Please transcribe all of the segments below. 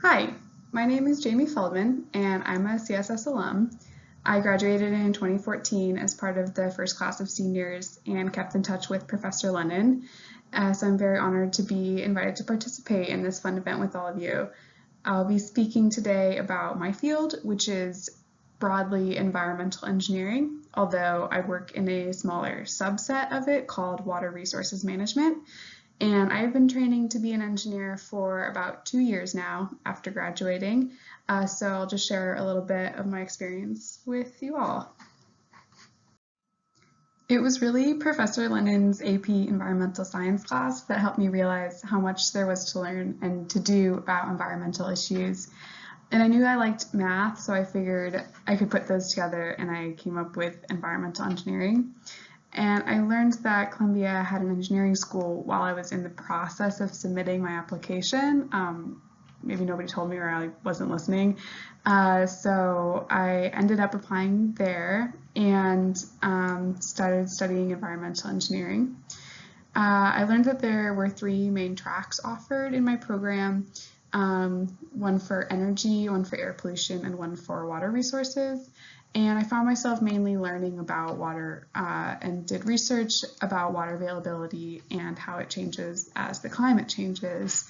Hi, my name is Jamie Feldman, and I'm a CSS alum. I graduated in 2014 as part of the first class of seniors and kept in touch with Professor Lennon. So I'm very honored to be invited to participate in this fun event with all of you. I'll be speaking today about my field, which is broadly environmental engineering, although I work in a smaller subset of it called water resources management. And I've been training to be an engineer for about 2 years now after graduating. So I'll just share a little bit of my experience with you all. It was really Professor Lennon's AP Environmental Science class that helped me realize how much there was to learn and to do about environmental issues. And I knew I liked math, so I figured I could put those together, and I came up with environmental engineering. And I learned that Columbia had an engineering school while I was in the process of submitting my application. Maybe nobody told me, or I wasn't listening. So I ended up applying there and started studying environmental engineering. I learned that there were 3 main tracks offered in my program, one for energy, one for air pollution, and one for water resources. And I found myself mainly learning about water and did research about water availability and how it changes as the climate changes,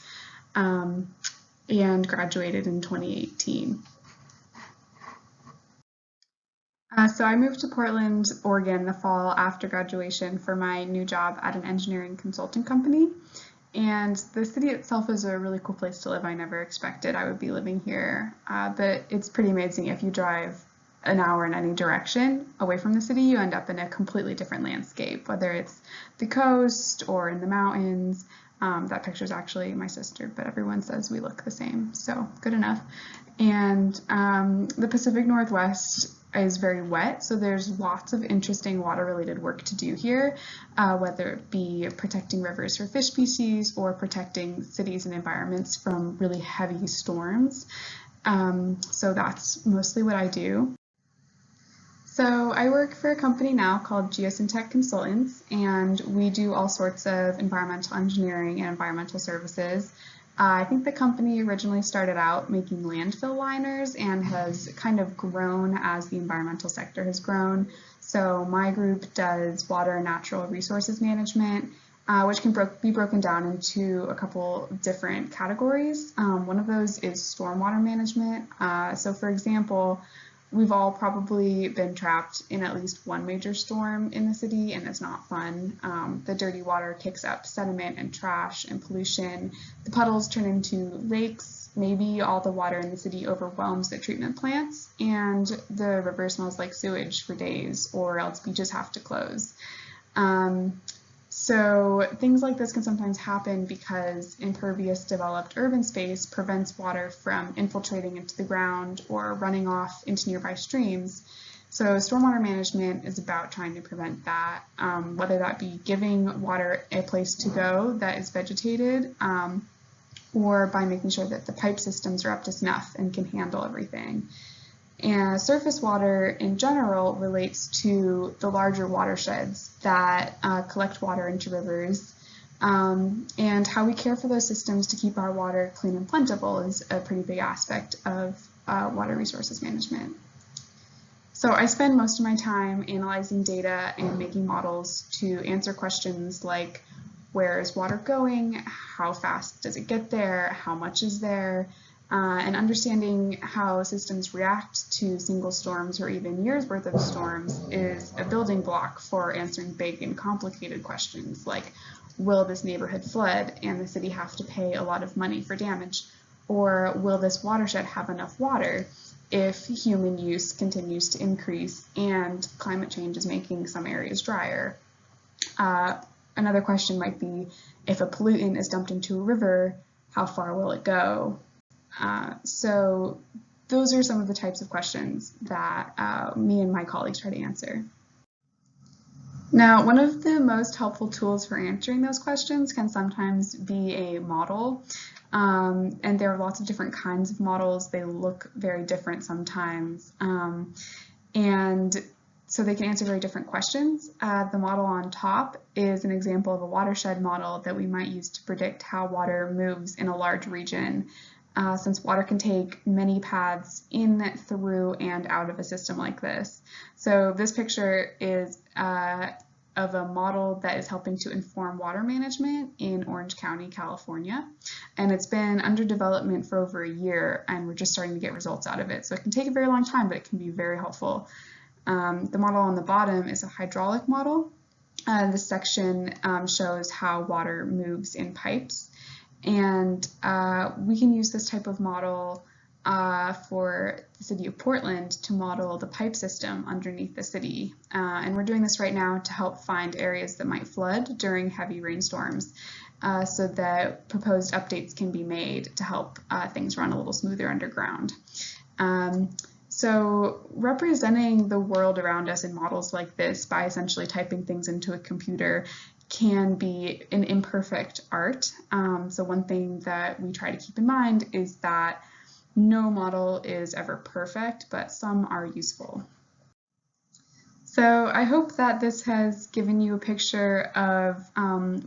and graduated in 2018. So I moved to Portland, Oregon the fall after graduation for my new job at an engineering consulting company. And the city itself is a really cool place to live. I never expected I would be living here, but it's pretty amazing. If you drive an hour in any direction away from the city, you end up in a completely different landscape, whether it's the coast or in the mountains. That picture is actually my sister, but everyone says we look the same, so good enough. And the Pacific Northwest is very wet, so there's lots of interesting water-related work to do here, whether it be protecting rivers for fish species or protecting cities and environments from really heavy storms. So that's mostly what I do. So I work for a company now called Geosyntech Consultants, and we do all sorts of environmental engineering and environmental services. I think the company originally started out making landfill liners and has kind of grown as the environmental sector has grown. So my group does water and natural resources management, which can be broken down into a couple different categories. One of those is stormwater management. So for example, we've all probably been trapped in at least one major storm in the city, and it's not fun. The dirty water kicks up sediment and trash and pollution. The puddles turn into lakes. Maybe all the water in the city overwhelms the treatment plants, and the river smells like sewage for days, or else beaches have to close. So things like this can sometimes happen because impervious developed urban space prevents water from infiltrating into the ground or running off into nearby streams. So stormwater management is about trying to prevent that, whether that be giving water a place to go that is vegetated, or by making sure that the pipe systems are up to snuff and can handle everything. And surface water in general relates to the larger watersheds that collect water into rivers, and how we care for those systems to keep our water clean and plentiful is a pretty big aspect of water resources management. So I spend most of my time analyzing data and making models to answer questions like, where is water going? How fast does it get there? How much is there? And understanding how systems react to single storms or even years worth of storms is a building block for answering big and complicated questions like, will this neighborhood flood and the city have to pay a lot of money for damage? Or will this watershed have enough water if human use continues to increase and climate change is making some areas drier? Another question might be, if a pollutant is dumped into a river, how far will it go? So those are some of the types of questions that me and my colleagues try to answer. Now, one of the most helpful tools for answering those questions can sometimes be a model. And there are lots of different kinds of models. They look very different sometimes. And so they can answer very different questions. The model on top is an example of a watershed model that we might use to predict how water moves in a large region. since water can take many paths in, through, and out of a system like this. So this picture is of a model that is helping to inform water management in Orange County, California. And it's been under development for over a year, and we're just starting to get results out of it. So it can take a very long time, but it can be very helpful. The model on the bottom is a hydraulic model. This section shows how water moves in pipes. And we can use this type of model for the city of Portland to model the pipe system underneath the city. And we're doing this right now to help find areas that might flood during heavy rainstorms so that proposed updates can be made to help things run a little smoother underground. So representing the world around us in models like this by essentially typing things into a computer can be an imperfect art. So one thing that we try to keep in mind is that no model is ever perfect, but some are useful. So I hope that this has given you a picture of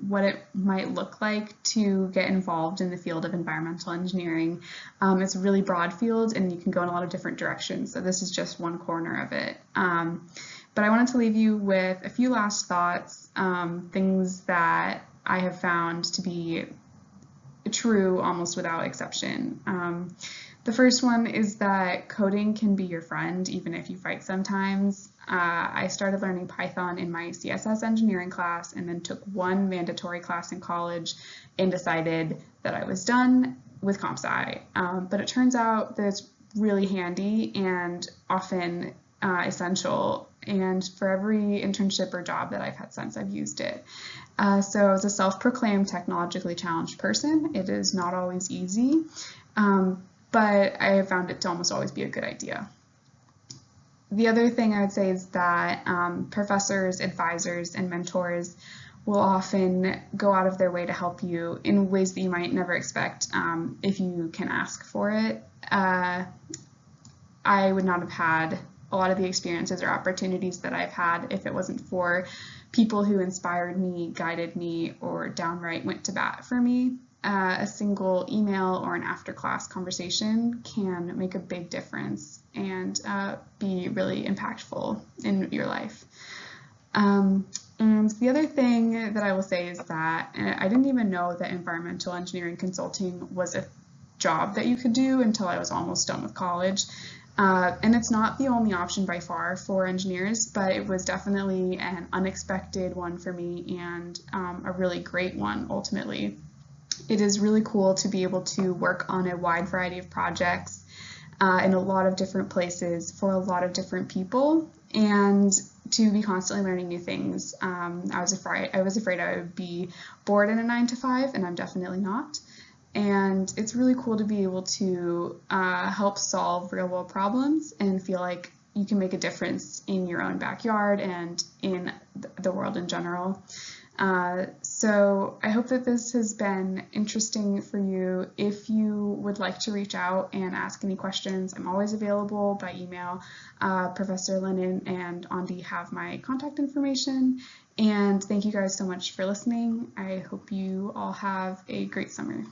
what it might look like to get involved in the field of environmental engineering. It's a really broad field and you can go in a lot of different directions, so this is just one corner of it. But I wanted to leave you with a few last thoughts, things that I have found to be true almost without exception. The first one is that coding can be your friend even if you fight sometimes. I started learning Python in my CSS engineering class and then took one mandatory class in college and decided that I was done with comp sci. But it turns out that it's really handy and often essential, and for every internship or job that I've had since, I've used it. So as a self-proclaimed technologically challenged person, it is not always easy, but I have found it to almost always be a good idea. The other thing I would say is that professors, advisors, and mentors will often go out of their way to help you in ways that you might never expect if you can ask for it. I would not have had a lot of the experiences or opportunities that I've had if it wasn't for people who inspired me, guided me, or downright went to bat for me. A single email or an after-class conversation can make a big difference and be really impactful in your life. And the other thing that I will say is that I didn't even know that environmental engineering consulting was a job that you could do until I was almost done with college. And it's not the only option by far for engineers, but it was definitely an unexpected one for me and a really great one ultimately. It is really cool to be able to work on a wide variety of projects in a lot of different places for a lot of different people, and to be constantly learning new things. I was afraid I would be bored in a 9-to-5, and I'm definitely not. And it's really cool to be able to help solve real-world problems and feel like you can make a difference in your own backyard and in the world in general. So I hope that this has been interesting for you. If you would like to reach out and ask any questions, I'm always available by email. Professor Lennon and Andy have my contact information. And thank you guys so much for listening. I hope you all have a great summer.